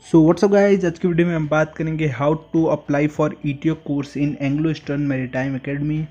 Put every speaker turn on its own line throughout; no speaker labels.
So what's up guys, आज की video में हम बात करेंगे how to apply for ETO course in Anglo Eastern Maritime Academy.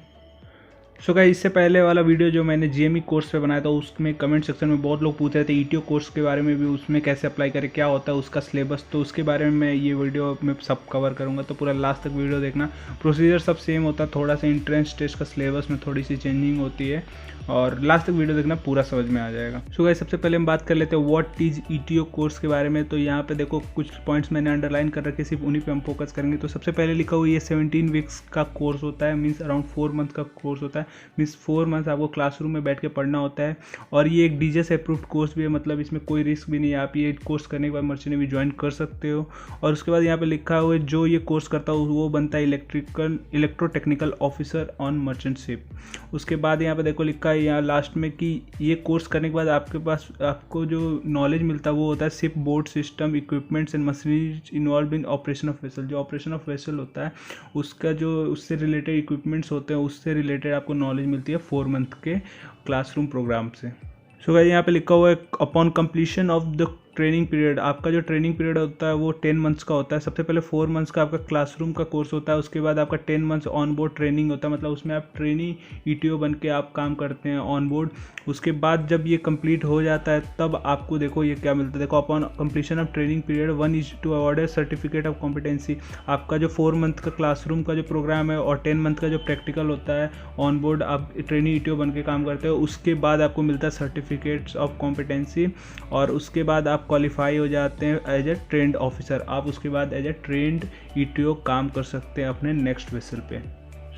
So guys, इससे पहले वाला वीडियो जो मैंने जीएमई कोर्स पे बनाया था उसमें कमेंट सेक्शन में बहुत लोग पूछ रहे थे ईटीओ कोर्स के बारे में भी, उसमें कैसे अप्लाई करें, क्या होता है उसका सिलेबस। तो उसके बारे में मैं ये वीडियो में सब कवर करूँगा, तो पूरा लास्ट तक वीडियो देखना। प्रोसीजर सब सेम होता है, थोड़ा सा एंट्रेंस टेस्ट का सिलेबस में थोड़ी सी चेंजिंग होती है, और लास्ट तक वीडियो देखना, पूरा समझ में आ जाएगा। सो गाइस, सबसे पहले हम बात कर लेते हैं व्हाट इज ईटीओ कोर्स के बारे में। तो यहाँ पे देखो कुछ पॉइंट्स मैंने अंडरलाइन कर रखे, सिर्फ उन्हीं पे हम फोकस करेंगे। तो सबसे पहले लिखा हुआ ये 17 वीक्स का कोर्स होता है, मीन्स अराउंड 4 मंथ का कोर्स होता है। मीन्स 4 मंथ आपको क्लासरूम में बैठ के पढ़ना होता है, और ये एक डीजे से अप्रूव्ड कोर्स भी है, मतलब इसमें कोई रिस्क भी नहीं है। आप ये कोर्स करने के बाद मर्चेंट नेवी ज्वाइन कर सकते हो। और उसके बाद यहाँ पे लिखा हुआ है जो ये कोर्स करता हो वो बनता है electrotechnical officer on merchant ship. उसके बाद यहाँ पे देखो लिखा है यहाँ लास्ट में कि ये कोर्स करने के बाद आपके पास आपको जो नॉलेज मिलता है वो होता है ship board system equipments and machineries involve in operation of vessel. जो ऑपरेशन ऑफ वेसल होता है उसका जो उससे रिलेटेड इक्विपमेंट्स होते हैं उससे रिलेटेड आपको नॉलेज मिलती है 4 मंथ के क्लासरूम प्रोग्राम से। सो गाइस, यहाँ पे लिखा हुआ है upon completion of the training period. आपका जो ट्रेनिंग पीरियड होता है वो 10 मंथ्स का होता है। सबसे पहले 4 मंथ्स का आपका क्लासरूम का कोर्स होता है, उसके बाद आपका 10 मंथ्स ऑन बोर्ड ट्रेनिंग होता है, मतलब उसमें आप ट्रेनिंग ईटीओ बन के आप काम करते हैं ऑन बोर्ड। उसके बाद जब ये कंप्लीट हो जाता है तब आपको देखो ये क्या मिलता है। देखो upon completion of training period 1 is to award a certificate of competency. आपका जो 4 मंथ का क्लासरूम का जो प्रोग्राम है और 10 मंथ का जो प्रैक्टिकल होता है ऑन बोर्ड आप ट्रेनिंग ईटीओ बन के काम करते हो, उसके बाद आपको मिलता है सर्टिफिकेट्स ऑफ कॉम्पिटेंसी, और उसके बाद आप क्वालिफाई हो जाते हैं एज ए ट्रेंड ऑफिसर। आप उसके बाद एज ए ट्रेंड ईटीओ काम कर सकते हैं अपने नेक्स्ट वेसल पे।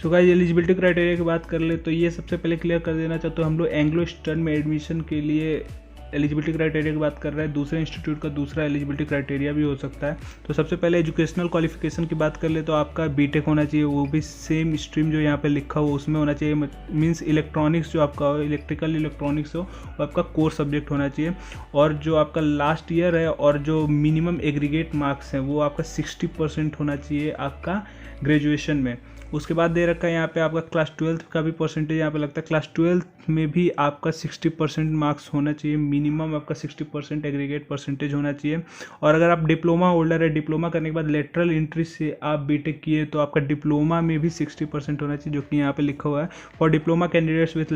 सो गाइस, एलिजिबिलिटी क्राइटेरिया की बात कर ले तो ये सबसे पहले क्लियर कर देना चाहते हो, हम लोग एंग्लो ईस्टर्न में एडमिशन के लिए एलिजिबिलिटी क्राइटेरिया की बात कर रहे हैं। दूसरे इंस्टीट्यूट का दूसरा एलिजिबिलिटी क्राइटेरिया भी हो सकता है। तो सबसे पहले एजुकेशनल क्वालिफिकेशन की बात कर ले तो आपका बीटेक होना चाहिए, वो भी सेम स्ट्रीम जो यहाँ पे लिखा हो उसमें होना चाहिए। मीन्स इलेक्ट्रॉनिक्स जो आपका हो, इलेक्ट्रिकल इलेक्ट्रॉनिक्स हो, वो आपका कोर सब्जेक्ट होना चाहिए। और जो आपका लास्ट ईयर है और जो मिनिमम एग्रीगेट मार्क्स हैं वो आपका 60% होना चाहिए आपका ग्रेजुएशन में। उसके बाद दे रखा है यहाँ पे आपका क्लास 12 का भी परसेंटेज यहाँ पे लगता है। क्लास 12 में भी आपका 60% मार्क्स होना चाहिए, मिनिमम आपका 60% एग्रीगेट परसेंटेज होना चाहिए। और अगर आप डिप्लोमा होल्डर है, डिप्लोमा करने के बाद लेटरल एंट्री से आप बीटेक किए तो आपका डिप्लोमा में भी 60% होना चाहिए, जो कि यहाँ पे लिखा हुआ है। For diploma candidates with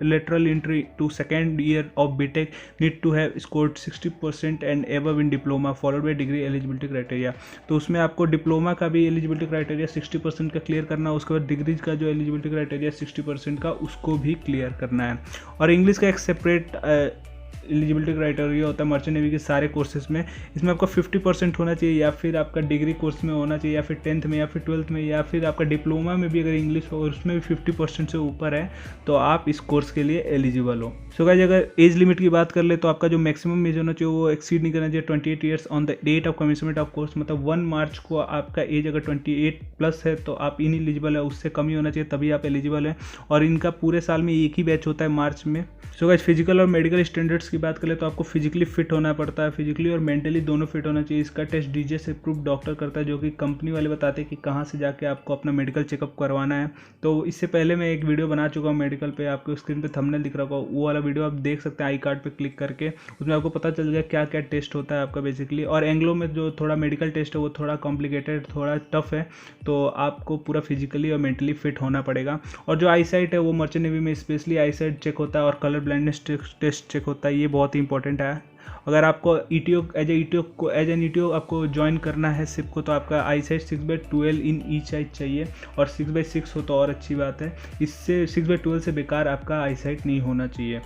lateral entry to second year of BTech need to have scored 60% and above in diploma followed by degree eligibility criteria. तो उसमें आपको डिप्लोमा का भी एलिजिबिलिटी क्राइटेरिया 60% का क्लियर करना, उसके बाद डिग्री का जो एलिजिबिलिटी क्राइटेरिया 60% का उसको भी क्लियर करना है। और इंग्लिश का एक सेपरेट एलिजिबिलिटी क्राइटेरिया होता है मर्चेंट नेवी के सारे कोर्सेज में। इसमें आपका 50% होना चाहिए, या फिर आपका डिग्री कोर्स में होना चाहिए, या फिर 10th में, या फिर 12th में, या फिर आपका डिप्लोमा में भी अगर इंग्लिश हो और उसमें भी 50% से ऊपर है तो आप इस कोर्स के लिए एलिजिबल हो। सो गाइस, अगर एज लिमिट की बात कर ले तो आपका जो मैक्सिमम एज होना चाहिए वो एक्सीड नहीं करना चाहिए 28 years on the date of commencement of course. मतलब 1 मार्च को आपका एज अगर 28 प्लस है तो आप इन एलिजिबल है, उससे कम ही होना चाहिए तभी आप एलिजिबल है। और इनका पूरे साल में एक ही बैच होता है मार्च में। सो गाइस, फिजिकल और मेडिकल स्टैंडर्ड्स की बात करें तो आपको फिजिकली फिट होना पड़ता है, फिजिकली और मेंटली दोनों फिट होना चाहिए। इसका टेस्ट डीजे से अप्रूव्ड डॉक्टर करता है, जो कि कंपनी वाले बताते हैं कि कहाँ से जाके आपको अपना मेडिकल चेकअप करवाना है। तो इससे पहले मैं एक वीडियो बना चुका हूँ मेडिकल पे, आपको स्क्रीन पे थंबनेल दिख रहा होगा, वो वाला वीडियो आप देख सकते हैं आई कार्ड पे क्लिक करके। उसमें आपको पता चल गया क्या क्या टेस्ट होता है आपका बेसिकली। और एंग्लो में जो थोड़ा मेडिकल टेस्ट है वो थोड़ा कॉम्प्लिकेटेड, थोड़ा टफ है, तो आपको पूरा फिजिकली और मेंटली फिट होना पड़ेगा। और जो आई साइट है वो मर्चेंट नेवी में स्पेशली आई साइट चेक होता है और कलर ब्लाइंडनेस टेस्ट चेक होता है, ये बहुत ही इंपॉर्टेंट है। अगर आपको ईटीओ एज एन ईटीओ आपको ज्वाइन करना है सिप को तो आपका आई साइट 6/12 इन ईच आई चाहिए, और 6/6 हो तो और अच्छी बात है। इससे 6/12 से बेकार आपका आई साइट नहीं होना चाहिए।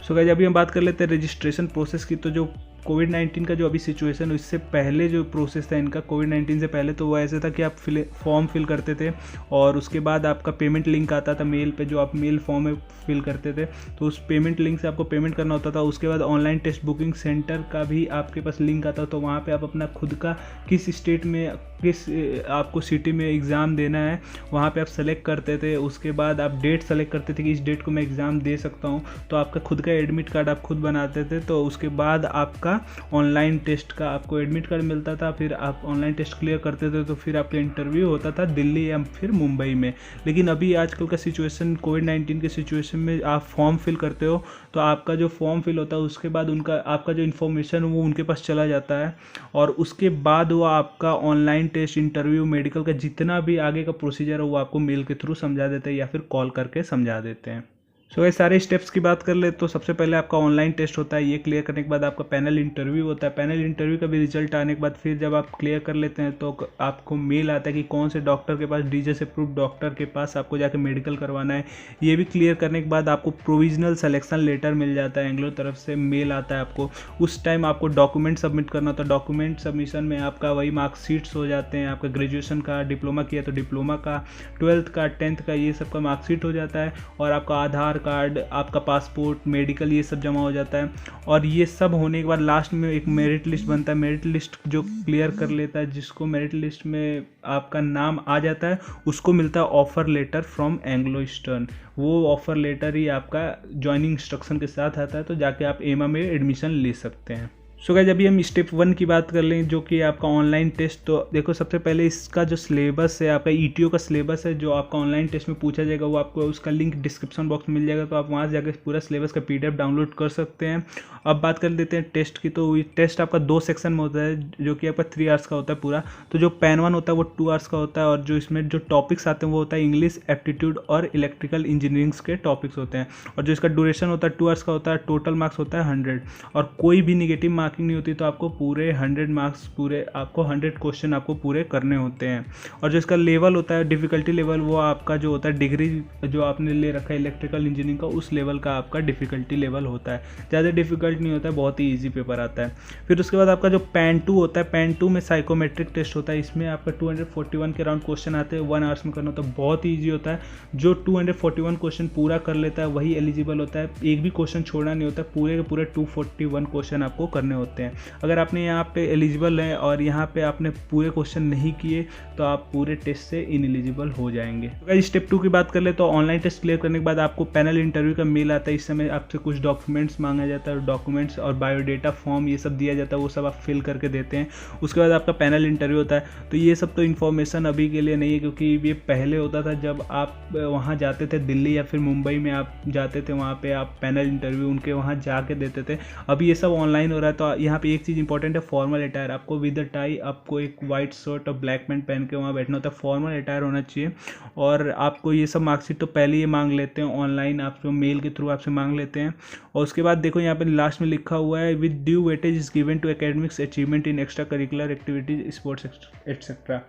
सो गाइस, अभी हम बात कर लेते हैं रजिस्ट्रेशन प्रोसेस की। तो जो कोविड-19 का जो अभी सिचुएशन है इससे पहले जो प्रोसेस था इनका, कोविड-19 से पहले तो वो ऐसे था कि आप फॉर्म फिल करते थे और उसके बाद आपका पेमेंट लिंक आता था मेल पे, जो आप मेल फॉर्म में फिल करते थे तो उस पेमेंट लिंक से आपको पेमेंट करना होता था। उसके बाद ऑनलाइन टेस्ट बुकिंग सेंटर का भी आपके पास लिंक आता तो वहाँ पे आप अपना खुद का किस स्टेट में किस आपको सिटी में एग्ज़ाम देना है वहाँ पे आप सेलेक्ट करते थे। उसके बाद आप डेट सेलेक्ट करते थे कि इस डेट को मैं एग्ज़ाम दे सकता हूँ, तो आपका खुद का एडमिट कार्ड आप खुद बनाते थे। तो उसके बाद आपका ऑनलाइन टेस्ट का आपको एडमिट कार्ड मिलता था, फिर आप ऑनलाइन टेस्ट क्लियर करते थे तो फिर आपका इंटरव्यू होता था दिल्ली या फिर मुंबई में। लेकिन अभी आजकल का सिचुएशन कोविड-19 के सिचुएशन में आप फॉर्म फिल करते हो तो आपका जो फॉर्म फिल होता है उसके बाद उनका आपका जो इन्फॉर्मेशन वो उनके पास चला जाता है, और उसके बाद वो आपका ऑनलाइन टेस्ट, इंटरव्यू, मेडिकल का जितना भी आगे का प्रोसीजर है वो आपको मेल के थ्रू समझा देते हैं या फिर कॉल करके समझा देते हैं। सो ये सारे स्टेप्स की बात कर ले तो सबसे पहले आपका ऑनलाइन टेस्ट होता है। ये क्लियर करने के बाद आपका पैनल इंटरव्यू होता है। पैनल इंटरव्यू का भी रिजल्ट आने के बाद फिर जब आप क्लियर कर लेते हैं तो आपको मेल आता है कि कौन से डॉक्टर के पास, डीजे से अप्रूव्ड डॉक्टर के पास आपको जाकर मेडिकल करवाना है। ये भी क्लियर करने के बाद आपको प्रोविजनल सेलेक्शन लेटर मिल जाता है, एंग्लो तरफ से मेल आता है आपको। उस टाइम आपको डॉक्यूमेंट सबमिट करना होता है। डॉक्यूमेंट सबमिशन में आपका वही मार्कशीट्स हो जाते हैं, आपका ग्रेजुएशन का, डिप्लोमा किया तो डिप्लोमा का, 12th का, 10th का, ये सब का मार्कशीट हो जाता है, और आपका आधार कार्ड, आपका पासपोर्ट, मेडिकल, ये सब जमा हो जाता है। और ये सब होने के बाद लास्ट में एक मेरिट लिस्ट बनता है। मेरिट लिस्ट जो क्लियर कर लेता है, जिसको मेरिट लिस्ट में आपका नाम आ जाता है, उसको मिलता है offer letter from Anglo Eastern. वो ऑफर लेटर ही आपका ज्वाइनिंग इंस्ट्रक्शन के साथ आता है, तो जाके आप एमा में एडमिशन ले सकते हैं। सो गाइस अभी हम स्टेप 1 की बात कर लें जो कि आपका ऑनलाइन टेस्ट। तो देखो सबसे पहले इसका जो सिलेबस है, आपका ईटीओ का सिलेबस है जो आपका ऑनलाइन टेस्ट में पूछा जाएगा, वो आपको उसका लिंक डिस्क्रिप्शन बॉक्स में मिल जाएगा, तो आप वहाँ से जाकर पूरा सिलेबस का पीडीएफ डाउनलोड कर सकते हैं। अब बात कर लेते हैं टेस्ट की। तो ये टेस्ट आपका 2 सेक्शन में होता है जो कि आपका 3 आवर्स का होता है पूरा। तो जो पैन 1 होता है वो 2 आवर्स का होता है, और जो इसमें जो टॉपिक्स आते हैं वो होता है इंग्लिश, एप्टीट्यूड और इलेक्ट्रिकल इंजीनियरिंग्स के टॉपिक्स होते हैं। और जो इसका ड्यूरेशन होता है 2 आवर्स का होता है। टोटल मार्क्स होता है 100, और कोई भी निगेटिव मार्किंग नहीं होती, तो आपको पूरे 100 मार्क्स, पूरे आपको 100 क्वेश्चन आपको पूरे करने होते हैं। और जो इसका लेवल होता है, डिफ़िकल्टी लेवल, वो आपका जो होता है डिग्री जो आपने ले रखा है इलेक्ट्रिकल इंजीनियरिंग का, उस लेवल का आपका डिफ़िकल्टी लेवल होता है। ज़्यादा डिफिकल्ट नहीं होता है, बहुत ही ईजी पेपर आता है। फिर उसके बाद आपका जो पैन 2 होता है, पैन 2 में साइकोमेट्रिक टेस्ट होता है। इसमें आपका 241 के अराउंड क्वेश्चन आते हैं, 1 आवर्स में करना होता है, बहुत ही ईजी होता है। जो 241 क्वेश्चन पूरा कर लेता है वही एलिजिबल होता है, एक भी क्वेश्चन छोड़ना नहीं होता, पूरे के पूरे 241 क्वेश्चन आपको करने होते हैं। अगर आपने यहाँ पे एलिजिबल है और यहाँ पे आपने पूरे क्वेश्चन नहीं किए तो आप पूरे टेस्ट से इनएलिजिबल हो जाएंगे। तो स्टेप 2 की बात कर ले तो ऑनलाइन टेस्ट क्लियर करने के बाद आपको पैनल इंटरव्यू का मेल आता है। इस समय आपसे कुछ डॉक्यूमेंट्स मांगा जाता है, डॉक्यूमेंट्स और बायोडेटा फॉर्म ये सब दिया जाता है, वो सब आप फिल करके देते हैं। उसके बाद आपका पैनल इंटरव्यू होता है। तो ये सब तो इन्फॉर्मेशन अभी के लिए नहीं है, क्योंकि ये पहले होता था जब आप वहाँ जाते थे दिल्ली या फिर मुंबई में आप जाते थे, वहाँ पे आप पैनल इंटरव्यू उनके वहाँ जाके देते थे। अभी ये सब ऑनलाइन हो रहा है। तो यहाँ पे एक चीज़ इंपॉर्टेंट है, फॉर्मल अटायर। आपको विद द टाई आपको एक वाइट शर्ट और ब्लैक पैंट पहन के वहाँ बैठना होता है, फॉर्मल अटायर होना चाहिए। और आपको ये सब मार्कशीट तो पहले ही मांग लेते हैं ऑनलाइन, आपको मेल के थ्रू आपसे मांग लेते हैं। और उसके बाद देखो यहाँ पे लास्ट में लिखा हुआ है, with due weightage is given to academics achievement in extra curricular activities, sports etcetera.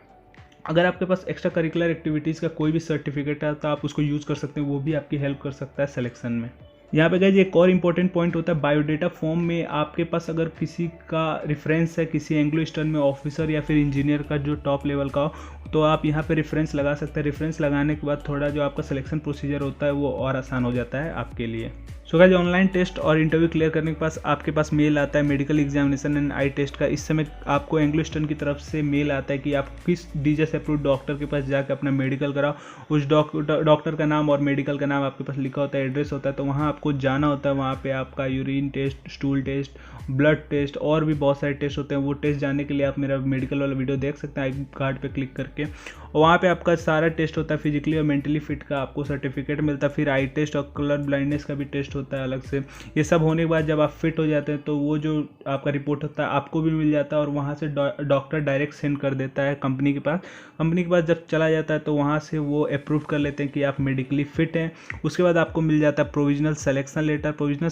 अगर आपके पास एक्स्ट्रा करिकुलर एक्टिविटीज़ का कोई भी सर्टिफिकेट है तो आप उसको यूज़ कर सकते हैं, वो भी आपकी हेल्प कर सकता है सिलेक्शन में। यहाँ पे गाइस एक और इम्पोर्टेंट पॉइंट होता है, बायोडेटा फॉर्म में आपके पास अगर किसी का रेफरेंस है, किसी एंग्लो ईस्टर्न में ऑफिसर या फिर इंजीनियर का जो टॉप लेवल का हो, तो आप यहाँ पे रेफरेंस लगा सकते हैं। रेफरेंस लगाने के बाद थोड़ा जो आपका सिलेक्शन प्रोसीजर होता है वो और आसान हो जाता है आपके लिए। सो गाइस ऑनलाइन टेस्ट और इंटरव्यू क्लियर करने के पास आपके पास मेल आता है medical examination and eye test का। इस समय आपको एंग्लो ईस्टर्न की तरफ से मेल आता है कि आप किस डीजे से अप्रूव्ड डॉक्टर के पास जाकर अपना मेडिकल कराओ। उस डॉक्टर का नाम और मेडिकल का नाम आपके पास लिखा होता है, एड्रेस होता है, तो वहाँ आपको जाना होता है। वहाँ पे आपका urine test, stool test, blood test और भी बहुत सारे टेस्ट होते हैं। वो टेस्ट जाने के लिए आप मेरा मेडिकल वाला वीडियो देख सकते हैं आई कार्ड पे क्लिक करके। और वहाँ पे आपका सारा टेस्ट होता है, फिजिकली और मेंटली फिट का आपको सर्टिफिकेट मिलता है। फिर आई टेस्ट और कलर ब्लाइंडनेस का भी टेस्ट होता है अलग से। ये सब होने के बाद जब आप फिट हो जाते हैं तो वो जो आपका रिपोर्ट होता है आपको भी मिल जाता है, और वहाँ से डॉक्टर डायरेक्ट सेंड कर देता है कंपनी के पास। कंपनी के पास जब चला जाता है तो वहाँ से वो अप्रूव कर लेते हैं कि आप मेडिकली फिट हैं। उसके बाद आपको मिल जाता है provisional selection letter. Provisional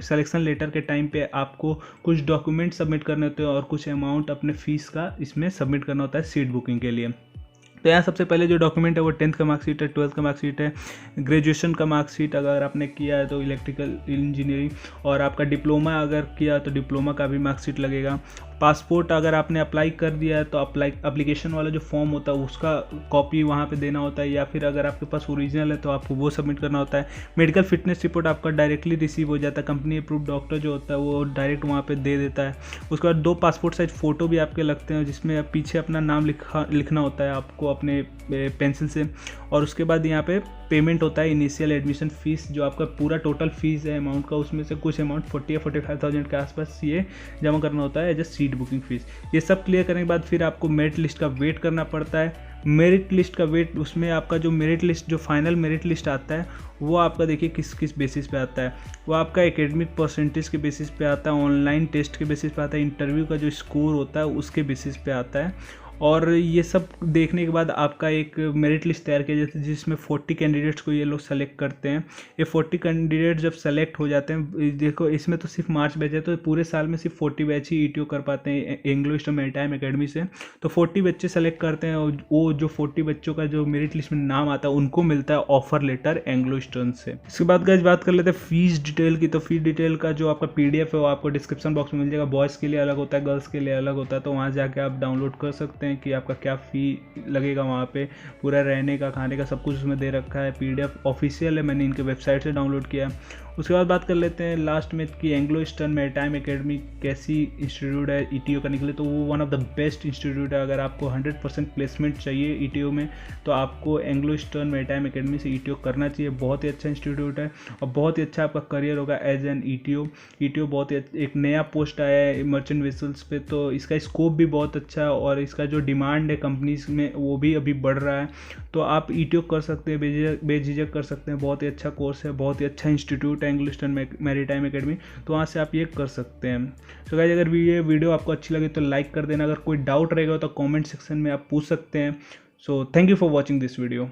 selection letter के टाइम पे आपको कुछ डॉक्यूमेंट सबमिट करने होते हैं और कुछ अमाउंट अपने फीस का इसमें सबमिट करना होता है सीट बुकिंग के लिए। तो यहाँ सबसे पहले जो डॉक्यूमेंट है वो 10th का मार्कशीट है, 12th का मार्कशीट है, ग्रेजुएशन का मार्कशीट अगर आपने किया है तो इलेक्ट्रिकल इंजीनियरिंग, और आपका डिप्लोमा अगर किया तो डिप्लोमा का भी मार्कशीट लगेगा। पासपोर्ट अगर आपने अप्लाई कर दिया है तो एप्लीकेशन वाला जो फॉर्म होता है उसका कॉपी वहाँ पे देना होता है, या फिर अगर आपके पास ओरिजिनल है तो आपको वो सबमिट करना होता है। मेडिकल फिटनेस रिपोर्ट आपका डायरेक्टली रिसीव हो जाता है, कंपनी अप्रूव डॉक्टर जो होता है वो डायरेक्ट वहाँ पे दे देता है। उसके बाद 2 पासपोर्ट साइज फ़ोटो भी आपके लगते हैं, जिसमें पीछे अपना नाम लिखना होता है आपको अपने पेंसिल से। और उसके बाद यहाँ पे पेमेंट होता है इनिशियल एडमिशन फ़ीस, जो आपका पूरा टोटल फीस है अमाउंट का, उसमें से कुछ अमाउंट 40 या 45,000 के आसपास ये जमा करना होता है as a seat booking fees. ये सब क्लियर करने के बाद फिर आपको मेरिट लिस्ट का वेट करना पड़ता है। मेरिट लिस्ट का वेट, उसमें आपका जो मेरिट लिस्ट, जो फाइनल मेरिट लिस्ट आता है वो आपका देखिए किस किस बेसिस पे आता है। वो आपका एकेडमिक परसेंटेज के बेसिस पे आता है, ऑनलाइन टेस्ट के बेसिस पे आता है, इंटरव्यू का जो स्कोर होता है उसके बेसिस पे आता है। और ये सब देखने के बाद आपका एक मेरिट लिस्ट तैयार किया जाता है, जिसमें 40 कैंडिडेट्स को ये लोग सेलेक्ट करते हैं। ये 40 कैंडिडेट जब सेलेक्ट हो जाते हैं, देखो इसमें तो सिर्फ मार्च बैच है, तो पूरे साल में सिर्फ 40 बैच ही ईटीओ कर पाते हैं एंग्लो ईस्टर्न मैरीटाइम एकेडमी से। तो 40 बच्चे सेलेक्ट करते हैं, और वो जो 40 बच्चों का जो मेरिट लिस्ट में नाम आता है उनको मिलता है ऑफर लेटर एंग्लो ईस्टर्न से। इसके बाद गाइस बात कर लेते हैं फीस डिटेल की। तो फीस डिटेल का जो आपका PDF है वो आपको डिस्क्रिप्शन बॉक्स में मिल जाएगा। बॉयज़ के लिए अलग होता है, गर्ल्स के लिए अलग होता है, तो वहाँ जाके आप डाउनलोड कर सकते हैं कि आपका क्या फ़ी लगेगा। वहाँ पे पूरा रहने का, खाने का सब कुछ उसमें दे रखा है। PDF ऑफिशियल है, मैंने इनके वेबसाइट से डाउनलोड किया है। उसके बाद बात कर लेते हैं लास्ट में कि एंग्लो ईस्टर्न मैरीटाइम एकेडमी कैसी इंस्टीट्यूट है ईटीओ करने के लिए। तो वो one of the best institute है। अगर आपको 100% प्लेसमेंट चाहिए ईटीओ में तो आपको एंग्लो ईस्टर्न मैरीटाइम एकेडमी से ईटीओ करना चाहिए। बहुत ही अच्छा इंस्टीट्यूट है और बहुत ही अच्छा आपका करियर होगा एज एन ईटीओ। बहुत ही एक नया पोस्ट आया है मर्चेंट वेसल्स पे, तो इसका स्कोप भी बहुत अच्छा है और इसका जो डिमांड है कंपनीज में वो भी अभी बढ़ रहा है। तो आप ईटीओ कर सकते हैं, बेझिझक कर सकते हैं। बहुत ही अच्छा कोर्स है, बहुत ही अच्छा इंस्टीट्यूट है एंग्लो ईस्टर्न मैरीटाइम एकेडमी, तो वहाँ से आप ये कर सकते हैं। तो गाइस अगर ये वीडियो आपको अच्छी लगे तो लाइक कर देना। अगर कोई डाउट रहेगा तो कमेंट सेक्शन में आप पूछ सकते हैं। So thank you for watching this video.